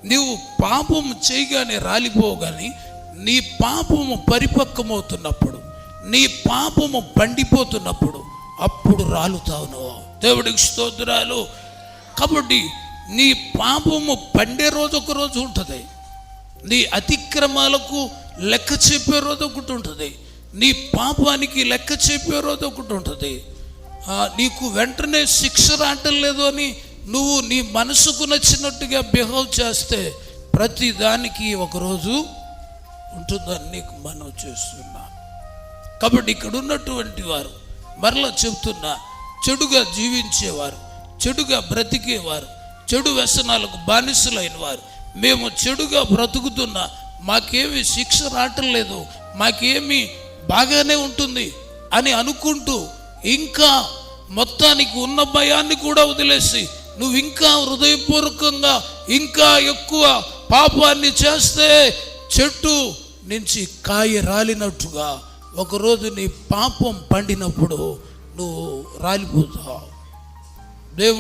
నీవు పాపము చేయగానే రాలిపోవు, కానీ నీ పాపము పరిపక్వమవుతున్నప్పుడు, నీ పాపము పండిపోతున్నప్పుడు అప్పుడు రాలుతావు నువ్వు. దేవుడికి స్తోత్రాలు. కాబట్టి నీ పాపము పండే రోజు ఒక రోజు ఉంటుంది, నీ అతిక్రమాలకు లెక్క చెప్పే రోజు ఒకటి ఉంటుంది, నీ పాపానికి లెక్క చెప్పే రోజు ఒకటి ఉంటుంది. నీకు వెంటనే శిక్ష రావటం లేదు అని నువ్వు నీ మనసుకు నచ్చినట్టుగా బిహేవ్ చేస్తే ప్రతి దానికి ఒకరోజు ఉంటుందని నీకు మనం చేస్తున్నా. కాబట్టి ఇక్కడ ఉన్నటువంటి వారు మరలా చెబుతున్నా, చెడుగా జీవించేవారు, చెడుగా బ్రతికేవారు, చెడు వ్యసనాలకు బానిసలైన వారు, మేము చెడుగా బ్రతుకుతున్నా మాకేమి శిక్ష రావటం లేదు, మాకేమి బాగానే ఉంటుంది అని అనుకుంటూ ఇంకా మొత్తానికి ఉన్న భయాన్ని కూడా వదిలేసి నువ్వు ఇంకా హృదయపూర్వకంగా ఇంకా ఎక్కువ పాపాన్ని చేస్తే చెట్టు నుంచి కాయ రాలినట్టుగా ఒకరోజు నీ పాపం పండినప్పుడు నువ్వు రాలిపోతావు. దేవుడు